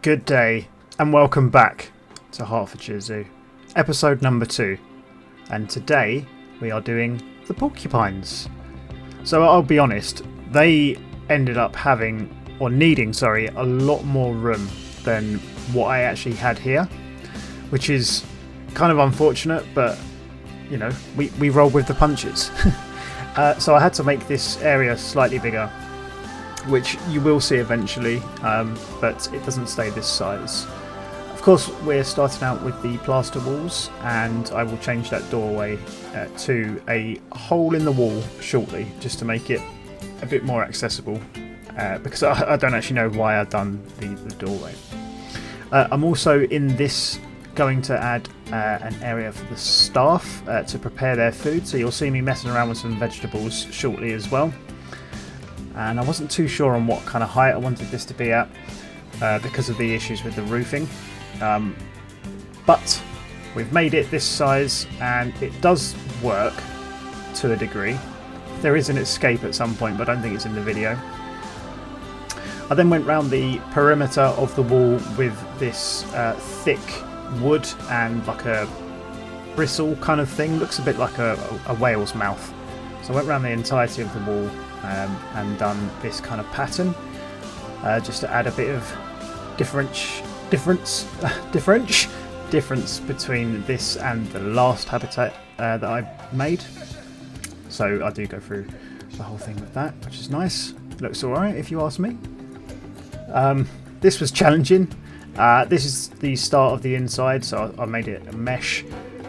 Good day and welcome back to Hertfordshire Zoo, episode number 2, and today we are doing the porcupines. So I'll be honest, they ended up needing a lot more room than what I actually had here, which is kind of unfortunate, but you know, we roll with the punches. So I had to make this area slightly bigger, which you will see eventually, but it doesn't stay this size. Of course, we're starting out with the plaster walls, and I will change that doorway to a hole in the wall shortly, just to make it a bit more accessible, because I don't actually know why I've done the doorway. I'm also in this going to add an area for the staff to prepare their food, so you'll see me messing around with some vegetables shortly as well. And I wasn't too sure on what kind of height I wanted this to be at because of the issues with the roofing, but we've made it this size and it does work to a degree. There is an escape at some point, but I don't think it's in the video. I then went round the perimeter of the wall with this thick wood and like a bristle kind of thing. Looks a bit like a whale's mouth. So I went around the entirety of the wall and done this kind of pattern, just to add a bit of difference between this and the last habitat that I made. So I do go through the whole thing with that, which is nice. Looks alright if you ask me. This was challenging. This is the start of the inside, so I made it a mesh.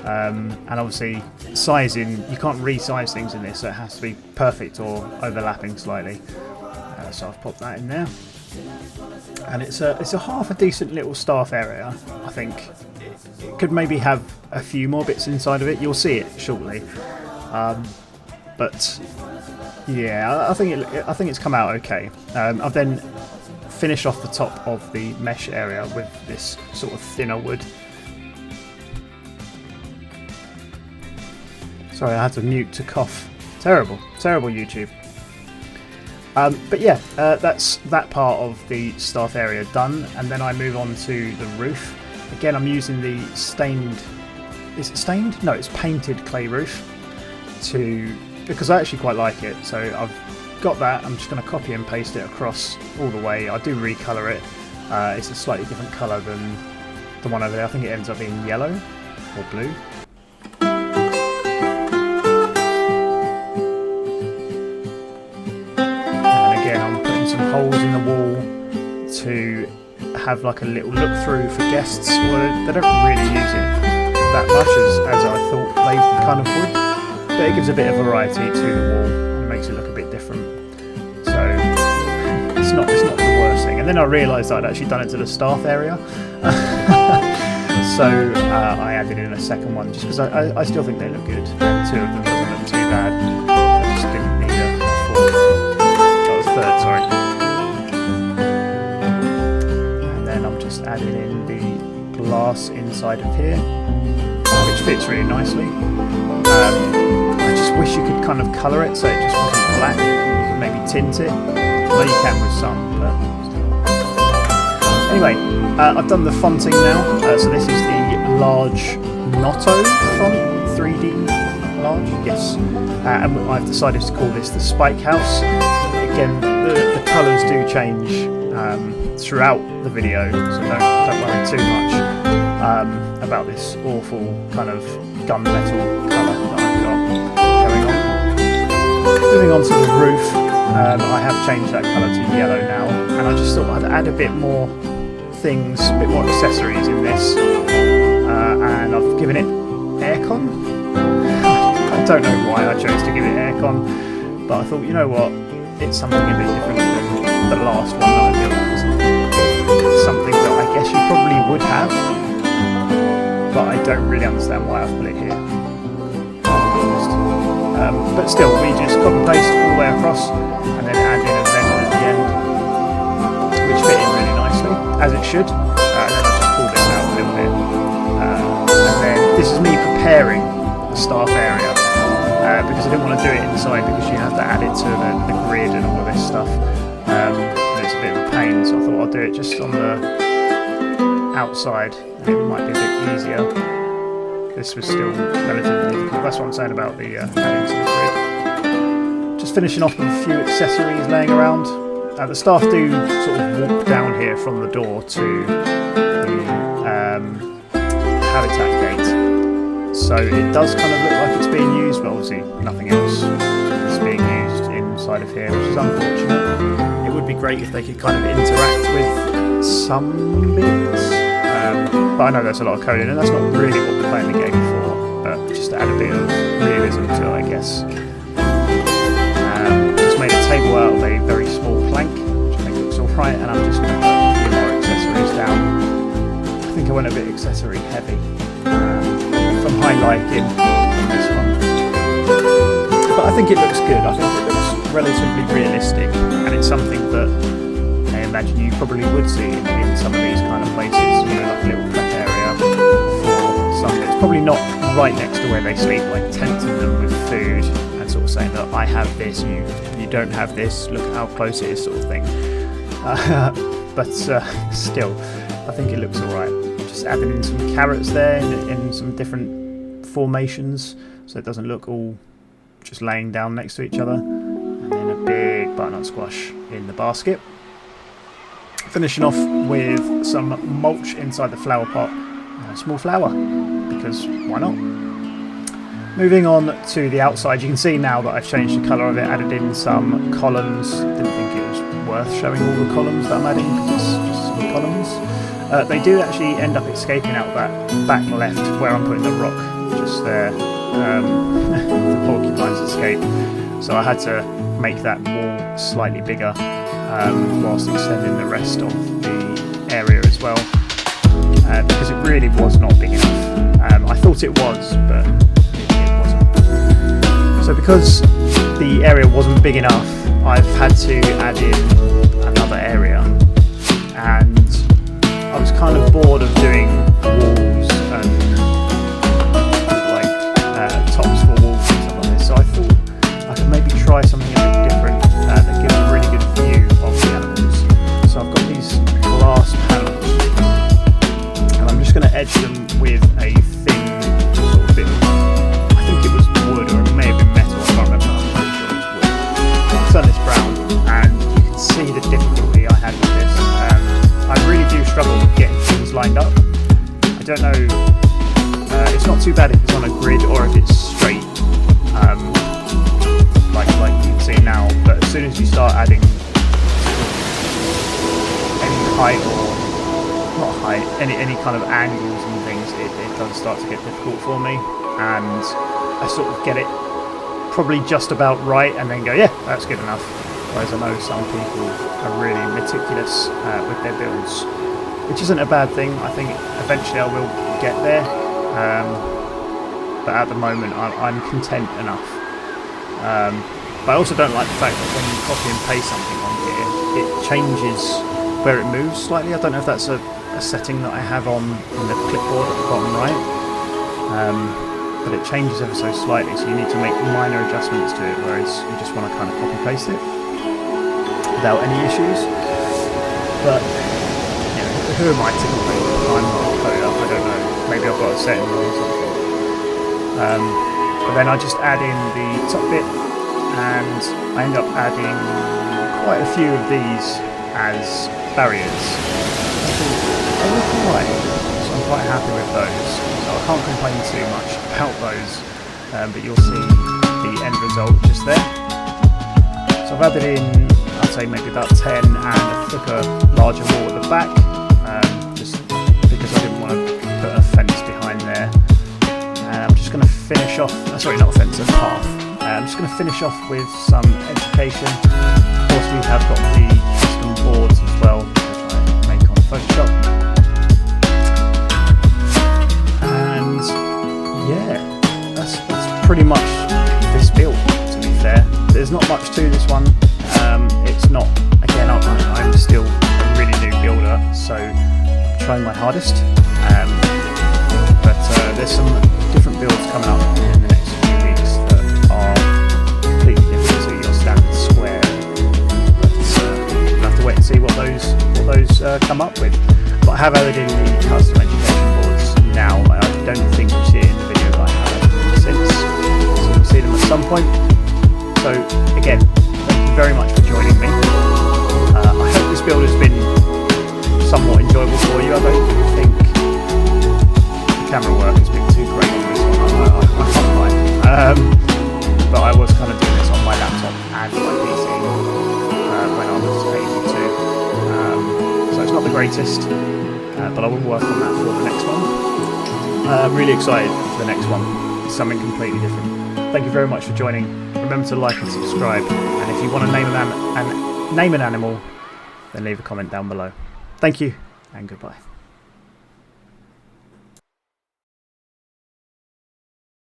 And obviously sizing, you can't resize things in this, so it has to be perfect or overlapping slightly. So I've popped that in there, and it's a half a decent little staff area. I think it could maybe have a few more bits inside of it. You'll see it shortly, but yeah, I think it's come out okay. I've then finished off the top of the mesh area with this sort of thinner wood. Sorry, I had to mute to cough. Terrible YouTube. But yeah, that's that part of the staff area done, and then I move on to the roof. Again, I'm using the stained... Is it stained? No, it's painted clay roof, because I actually quite like it. So I've got that. I'm just going to copy and paste it across all the way. I do recolour it. It's a slightly different colour than the one over there. I think it ends up being yellow or blue. Holes in the wall to have like a little look through for guests. Well, they don't really use it that much as I thought they kind of would, but it gives a bit of variety to the wall and makes it look a bit different. So it's not the worst thing. And then I realised I'd actually done it to the staff area, so I added in a second one just because I still think they look good, and 2 of them doesn't look too bad. I just didn't need a third, sorry. Just added in the glass inside of here, which fits really nicely. I just wish you could kind of colour it so it just wasn't black. You could maybe tint it. Well, you can with some, but anyway, I've done the fonting now. So this is the large Notto font, 3D large, yes. And I've decided to call this the Spike House. Again, the colours do change throughout the video, so don't worry too much about this awful kind of gunmetal colour that I've got going on. Moving on to the roof, I have changed that colour to yellow now, and I just thought I'd add a bit more things, a bit more accessories in this, and I've given it aircon. I don't know why I chose to give it aircon, but I thought, you know what, it's something a bit different than the last one that I built. Something that I guess you probably would have, but I don't really understand why I've put it here. But still, we just copy and paste all the way across and then add in a vent at the end, which fit in really nicely, as it should. And then I just pull this out a little bit. And then this is me preparing the staff area, because I didn't want to do it inside because you have to add it to the grid and all of this stuff. And it's a bit of a pain, so I thought I'll do it just on the outside, and it might be a bit easier. This was still relatively difficult. That's what I'm saying about the adding to the grid. Just finishing off with a few accessories laying around. The staff do sort of walk down here from the door to the habitat gate, so it does kind of look like it's being used, but obviously nothing else is being used inside of here, which is unfortunate. It would be great if they could kind of interact with some bits, but I know there's a lot of coding, and that's not really what we're playing the game for, but just to add a bit of realism to it, I guess. Just made a table out of a very small plank, which I think looks alright, and I'm just going to put a few more accessories down. I think I went a bit accessory heavy from highlighting this one, but I think it looks good. I think it looks relatively realistic, and it's something that I imagine you probably would see in some of these kind of places, you know, like a little prep area for some bits. Probably not right next to where they sleep, like tempting them with food and sort of saying that I have this, you don't have this, look at how close it is, sort of thing. But still, I think it looks alright. Just adding in some carrots there in some different formations, so it doesn't look all just laying down next to each other. And then a big butternut squash in the basket. Finishing off with some mulch inside the flower pot, and a small flower, because why not? Moving on to the outside, you can see now that I've changed the colour of it, added in some columns. Didn't think it was worth showing all the columns that I'm adding, because it's just some columns. They do actually end up escaping out that back left where I'm putting the rock, just there. The porcupines escape, so I had to make that wall slightly bigger, whilst extending the rest of the area as well, because it really was not big enough. I thought it was, but it wasn't. So because the area wasn't big enough, I've had to add in another area, and I was kind of bored of doing walls and like tops for walls and stuff like this, so I thought I could maybe try something a bit different that gives a really good view of the animals. So I've got these glass panels, and I'm just going to edge them with a thin sort of bit of, I think it was wood, or it may have been metal, I can't remember, I'm pretty sure it was wood. I'll turn this brown, and you can see the difficulty I had with this. I really do struggle with getting things lined up. I don't know, it's not too bad if it's on a grid or if it's straight, like you can see now, but as soon as you start adding any height, or not height, any kind of angles and things, it does start to get difficult for me, and I sort of get it probably just about right and then go, yeah, that's good enough. Whereas I know some people are really meticulous with their builds, which isn't a bad thing. I think eventually I will get there, but at the moment I'm content enough. But I also don't like the fact that when you copy and paste something on here, it changes where it moves slightly. I don't know if that's a setting that I have on in the clipboard at the bottom right, but it changes ever so slightly, so you need to make minor adjustments to it, whereas you just want to kind of copy paste it without any issues. But you know, who am I to complain? I'm not a coder, I don't know, maybe I've got a setting wrong or something. But then I just add in the top bit, and I end up adding quite a few of these as barriers. I think they look alright, so I'm quite happy with those, so I can't complain too much about those, but you'll see the end result just there. So I've added in, I'd say maybe about 10, and a thicker, larger wall at the back, just because I didn't want to put a fence behind there. And I'm just going to finish off, sorry, not a fence, a path. I'm just going to finish off with some education. Of course, we have got the custom boards as well, which I make on Photoshop. And yeah, that's pretty much this build, to be fair. There's not much to this one. It's not, again, I'm still a really new builder, so I'm trying my hardest. But there's some different builds coming up in the next few weeks that are completely different to your standard square. But we'll have to wait and see what those come up with. But I have added in the custom education boards now. I don't think you'll see it in the video, but I have added them since. So you'll see them at some point. So again, thank you very much for joining me. I hope this build has been somewhat enjoyable for you. I don't think the camera work has been too great on this one. I can't lie. But I was kind of doing this on my laptop and my PC when I was able to. So it's not the greatest, but I will work on that for the next one. I'm really excited for the next one. It's something completely different. Thank you very much for joining. Remember to like and subscribe, and if you want to name an animal, then leave a comment down below. Thank you, and goodbye.